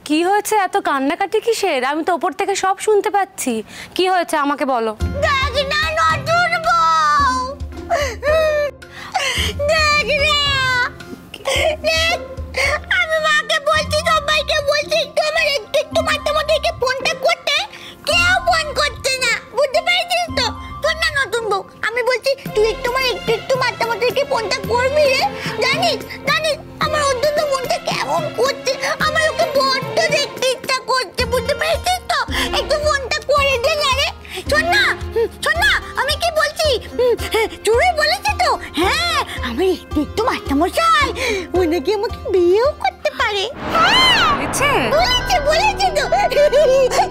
কি হয়েছে? এত কান্নাকাটি কিসের? আমি তো উপর থেকে সব শুনতে পাচ্ছি। কি হয়েছে আমাকে বলো। দেখ না নতুন বউ, দেখ না, দেখ আমি মাকে বলছি, সবাইকে বলছি একটু আমার একটু মাতামাতিকে ফোনটা করতে, কেউ ফোন করছে না, বুঝতে পেরেছিস তো? তোর না নতুন বউ, আমি বলছি তুই একটু মাতামাতিকে ফোনটা করবি রে। জানিস জানিস আমার অন্তত মনটা কেমন করছে, আমার ওকে বড্ড দেখতে ইচ্ছা করছে, বুঝতে পেরেছিস তো? একটু ফোনটা করে দে না রে। শোন না আমি কি বলছি, চুড়ি বলেছে তো, হ্যাঁ আমার একটু মাস্টারমশাই ও নাকি আমাকে বিয়েও করতে পারে। বলেছে তো।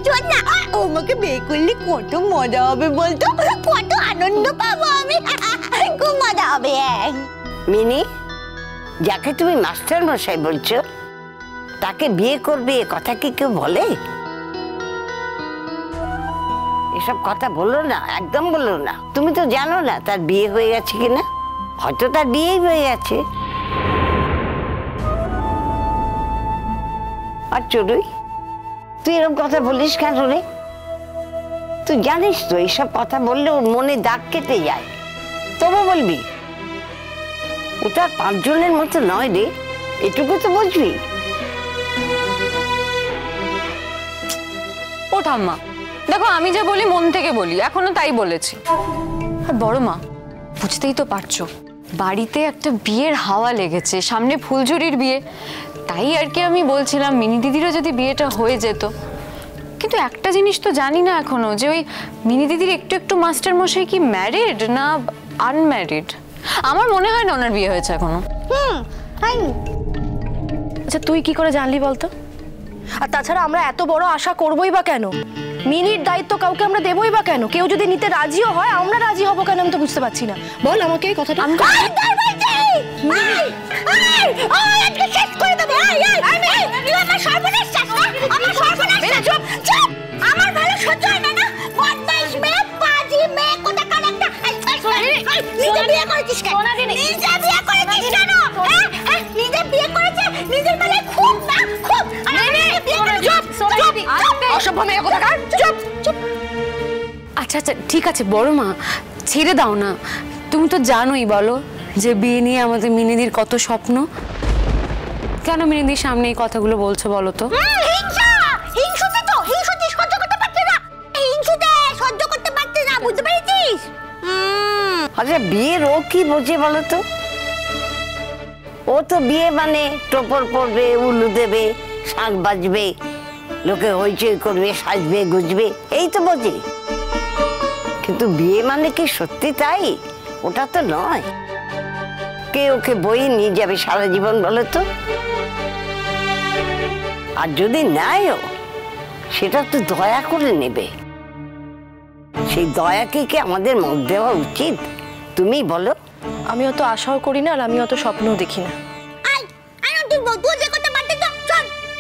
শোন না, ও আমাকে বিয়ে করলে কত মজা হবে বলতো, কত আনন্দ পাবো আমি, খুব মজা হবে। মিনি, যাকে তুমি মাস্টার মশাই বলছো তাকে বিয়ে করবে এ কথা কি কেউ বলে? এসব কথা বলো না, একদম বলো না। তুমি তো জানো না তার বিয়ে হয়ে গেছে কিনা, হয়তো তার বিয়েই হয়ে গেছে। আর চড়ুই, তুই এরকম কথা বলিস কেন রে? তুই জানিস তো এইসব কথা বললে ওর মনে দাগ কেটে যায়, তবু বলবি? ওটা 5 জনের মতো নয় রে, এটুকু তো বুঝবি। ও ঠাম্মা, দেখো আমি যা বলি মন থেকে বলি, এখনো তাই বলেছি। আর বড় মা, বুঝতেই তো পারছো বাড়িতে একটা বিয়ের হাওয়া লেগেছে, সামনে ফুলঝুরির বিয়ে, তাই আর কি আমি বলছিলাম মিনি দিদিরও যদি বিয়েটা হয়ে যেত। কিন্তু একটা জিনিস তো জানি না এখনো, যে ওই মিনি দিদির একটু মাস্টার মশাই কি ম্যারিড না আনম্যারিড? আমার মনে হয় না ওনার বিয়ে হয়েছে এখনো। আচ্ছা তুই কি করে জানলি বলতো? আর তাছাড়া আমরা এত বড় আশা করবই বা কেন? মিনির দায়িত্ব কাউকে আমরা দেবই বা কেন? কেউ যদি নিতে রাজিও হয় আমরা রাজি হব কেন? আমি তো বুঝতে পারছি না, বল আমাকে এই কথাটা। আমার ভালো সহ্য হয় না, না বদমাইশ মেয়ে, পাজি মেয়ে, কোথাকার একটা। নিজে বিয়ে করেছিস কেন? নিজে বিয়ে করেছিস কেন? নিজে বিয়ে করেছে, নিজের বেলায় খুব না খুব। অসভ্য মেয়ে কোথাকার, চুপ চুপ। আচ্ছা আচ্ছা ঠিক আছে বড় মা, ছেড়ে দাও না। তুমি তো জানোই বলো যে বিয়ে নিয়ে আমাদের মিনিদির কত স্বপ্ন। কেন মিনিদির সামনে এই কথাগুলো বলছো বলো তো? আচ্ছা বিয়ের ও কি বোঝে বলো তো? ও তো বিয়ে মানে টোপর পরবে, উলু দেবে, শাঁখ বাজবে, লোকে হইচই করবে, সাজবে গুজবে, এই তো বোঝে। কিন্তু বিয়ে মানে কি সত্যি তাই? ওটা তো নয়। কে ওকে বয়ে নিয়ে যাবে সারা জীবন বলো তো? আর যদি নেয়ও, সেটা তো দয়া করে নেবে। সেই দয়াকে কি আমাদের মত দেওয়া উচিত? তুমি বলো। আমি অত আশাও করি না, আর আমি অত স্বপ্নও দেখি না।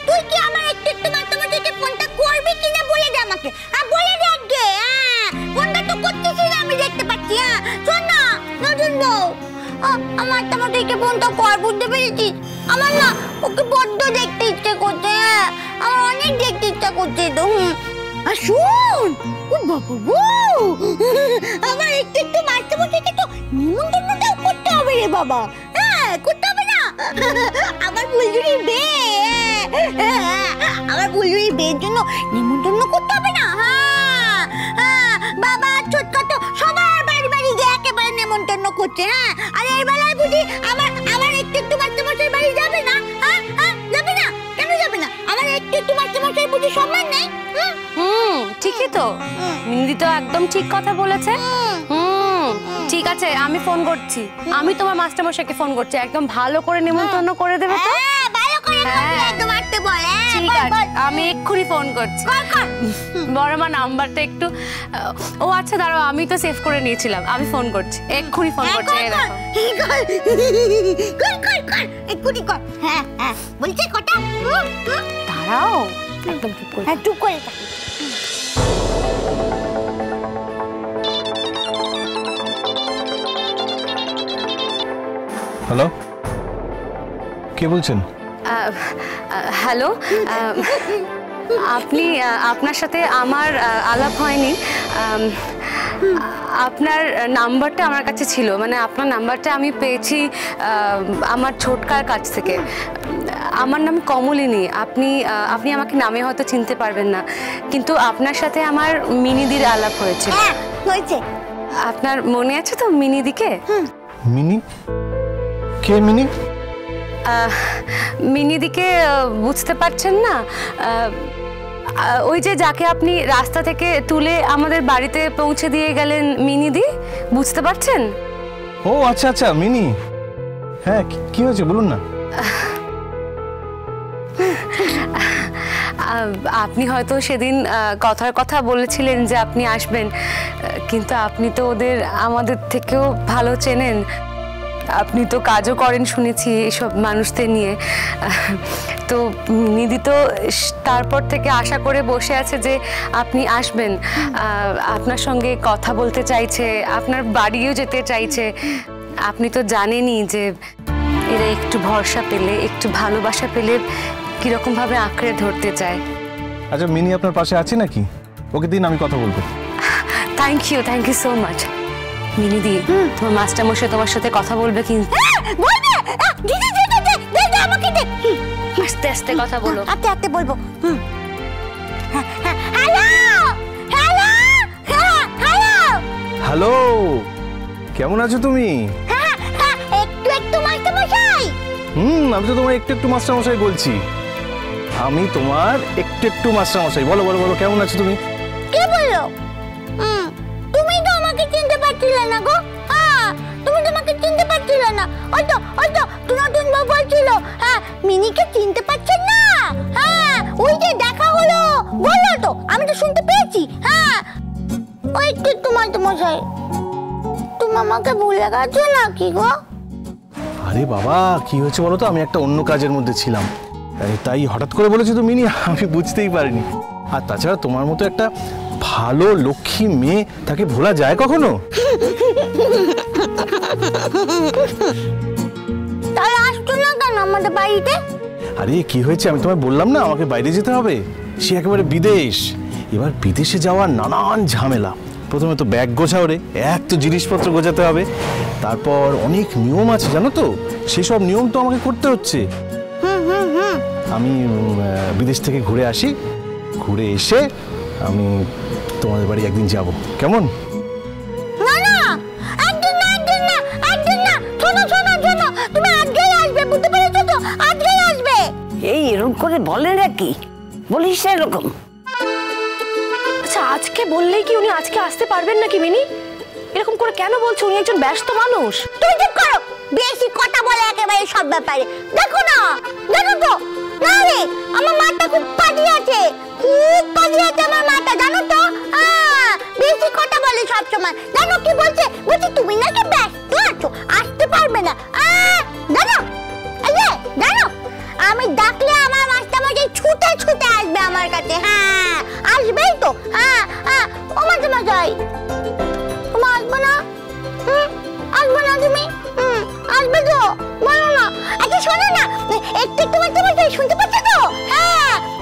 তুই কি আমার একটু মাতামাতিকে ফোনটা করবি কিনা বলে দে আমাকে। বলে দে আগে, ফোনটা তো করতেছিস না, আমি দেখতে পাচ্ছি। শোন না নতুন বউ, আমার মাতামাতিকে ফোনটা কর, বুঝতে পেরেছিস? আমার না ওকে বড্ড দেখতে ইচ্ছে করছে, আমার অনেক দেখতে ইচ্ছা করছে তো। আর শোন, ও বাবা গো, আমার একটু মাতামাতিকে তো নিমন্ত্রণটাও করতে হবে রে বাবা। করতে হবে না? আমার ফুলঝুরির বিয়ে, আমার ফুলঝুরির বিয়ের জন্য নিমন্ত্রণ করতে হবে না? বাবা ছোটখাটো সবার বাড়ি বাড়ি গিয়ে একেবারে নিমন্ত্রণ করছে। আর এই বেলায় বুঝি আমার একটু মাস্টারমশাই বাড়ি যাবে না? যাবে না? কেন যাবে না? আমার একটু মাস্টারমশাই বুঝি সম্মান নেই? ঠিকই তো, মিনি তো একদম ঠিক কথা বলেছে। ঠিক আছে আমি ফোন করছি, আমি তোমার মাস্টারমশাইকে ফোন করছি, একদম ভালো করে নিমন্ত্রণ করে দেবে তো? ভালো করে একদম আসতে বলে। ঠিক আছে আমি এক্ষুনি ফোন করছি। বড় মা নাম্বারটা একটু, ও আচ্ছা দাঁড়াও, আমি তো সেভ করে নিয়েছিলাম, আমি ফোন করছি, এক্ষুনি ফোন করছি। এক্ষুনি কর। বলছে কটা? দাঁড়াও একদম চুপ করে, চুপ করে। হ্যালো, কে বলছেন? হ্যালো, আপনি আপনার সাথে আমার আলাপ হয়নি। আপনার নাম্বারটা আমার কাছে ছিল, মানে আপনার নাম্বারটা আমি পেয়েছি আমার ছোটকার কাছ থেকে। আমার নাম কমলিনী। আপনি আমাকে নামে হয়তো চিনতে পারবেন না, কিন্তু আপনার সাথে আমার মিনিদির আলাপ হয়েছে। হয়েছে। আপনার মনে আছে তো মিনিদিকে? মিনি? কে মিনি? মিনিদিকে বুঝতে পারছেন না? ওই যে যাকে আপনি রাস্তা থেকে তুলে আমাদের বাড়িতে পৌঁছে দিয়ে গেলেন, মিনিদি, বুঝতে পারছেন? ও আচ্ছা আচ্ছা, মিনি। হ্যাঁ, কি হয়েছে বলুন না। আপনি হয়তো সেদিন কথার কথা বলেছিলেন যে আপনি আসবেন, কিন্তু আপনি তো ওদের আমাদের থেকেও ভালো চেনেন। আপনি তো কাজও করেন শুনেছি এসব মানুষদের নিয়ে। তো নিধি তো তারপর থেকে আশা করে বসে আছে যে আপনি আসবেন, আপনার সঙ্গে কথা বলতে চাইছে, আপনার বাড়িও যেতে চাইছে। আপনি তো জানেনই যে এরা একটু ভরসা পেলে, একটু ভালোবাসা পেলে কিরকমভাবে আঁকড়ে ধরতে চায়। আচ্ছা, মিনি আপনার পাশে আছে নাকি? ওকে দিন, আমি কথা বলবো। Thank you so much. মিনিদি, তোমার মাস্টারমশাই তোমার সাথে কথা বলবে কিন্তু। বলবে? দে আমাকে দে। আস্তে আস্তে কথা বলো। আস্তে আস্তে বলবো। হ্যালো হ্যালো হ্যালো হ্যালো, কেমন আছো তুমি? একটু মাস্টারমশাই। আমি তো তোমার একটু মাস্টারমশাই বলছি। আমি তোমার একটু মাস্টারমশাই। বলো বলো বলো, কেমন আছো তুমি? কে বললো? তুমি তো আমাকে চিনতে পারছিলে না গো। তুমি তো আমাকে চিনতে পারছিলে না। ওই তো নতুন বউ বলছিল, মিনিকে চিনতে পারছেন না। ওই যে দেখা হলো বললো তো, আমি তো শুনতে পেয়েছি। ওই একটু মাস্টারমশাই, তুমি আমাকে ভুলে গেছো নাকি গো? আরে বাবা, কি হয়েছে বলো তো? আমি একটা অন্য কাজের মধ্যে ছিলাম, তাই হঠাৎ করে বলেছি তো মিনি, আমি বুঝতেই পারিনি। আর তাছাড়া তোমার মতো একটা ভালো লক্ষ্মী মেয়ে, তাকে ভোলা যায় কখনো? তাহলে আসছো না কেন আমাদের বাড়িতে? আরে কি হয়েছে, আমি তোমায় বললাম না আমাকে বাইরে যেতে হবে। সে একেবারে বিদেশ। এবার বিদেশে যাওয়ার নানান ঝামেলা। প্রথমে তো ব্যাগ গোছাও রে, এত জিনিসপত্র গোছাতে হবে। তারপর অনেক নিয়ম আছে জানো তো, সেসব নিয়ম তো আমাকে করতে হচ্ছে। আমি বিদেশ থেকে ঘুরে আসি, ঘুরে এসে আমি তোমাদের বাড়ি একদিন যাব, কেমন? না না, একদিন না। শোনো, তুমি আজকেই আসবে, বুঝতে পেরেছো তো? আজকেই আসবে। এই এরকম করে বলে নাকি? বলিস এরকম? আচ্ছা, আজকে বললেই কি উনি আজকে আসতে পারবেন নাকি মিনি? এরকম করে কেন বলছো? উনি একজন ব্যস্ত মানুষ। তুমি চুপ করো, বেশি কথা বলে একেবারে সব ব্যাপারে। দেখো তো, না রে, আমার মাথা খুব পাজি আছে আমার মাথা, জানো তো? বেশি কথা বলে সব সময়। জানো কি বলছে? তুমি নাকি ব্যস্ত আছো, আসতে পারবে না। জানো আমি ডাকলে আমার মাস্টারমশাই ছুটে আসবে আমার কাছে। আসবেই তো। ও মাস্টারমশাই, তুমি আসবে না? আসবে না তুমি? আসবে তো, বলো না। আচ্ছা শোনো না, একটু মাস্টারমশাই শুনতে পাচ্ছ তো?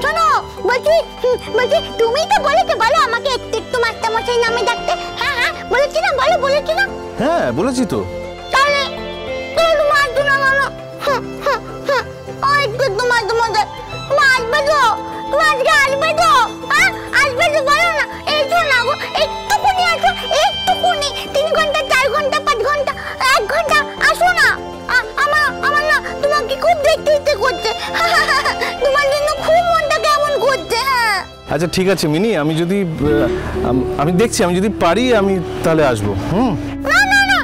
শোনো, বলছি তুমি তো বলেছো, বলো আমাকে একটু মাস্টারমশাই নামে ডাকতে। বলেছি না? বলেছি না? হ্যাঁ বলেছি তো। তাহলে তুমি আসছো না কেন? একটু মাস্টারমশাই, তুমি আসবে তো? তুমি আজকে আসবে তো? আসবে তো, বলো না। এসো না গো, একটুখানি আসো, একটুখানি। 3 ঘন্টা, 4 ঘন্টা, 5 ঘন্টা, 1 ঘন্টা আসো না। আমার না তোমাকে খুব দেখতে ইচ্ছে করছে। তোমার জন্য খুব মনটা কেমন করছে। আচ্ছা ঠিক আছে মিনি, আমি দেখছি, আমি যদি পারি আমি তাহলে আসবো। না,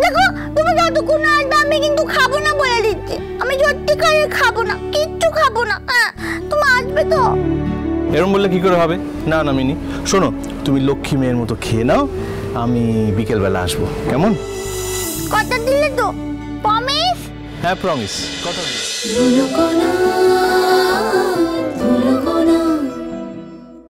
দেখো, তুমি যতক্ষণ আসবে আমি কিন্তু খাবো না বলে দিচ্ছি। আমি সত্যিকারে খাবো না, কিচ্ছু খাবো না। তুমি আসবে তো? এরকম বললে কি করে হবে? না মিনি, শোনো, তুমি লক্ষ্মী মেয়ের মতো খেয়ে নাও, আমি বিকেলবেলা আসবো, কেমন? কথা দিলে তো? প্রমিস? হ্যাঁ প্রমিস, কথা দিলাম।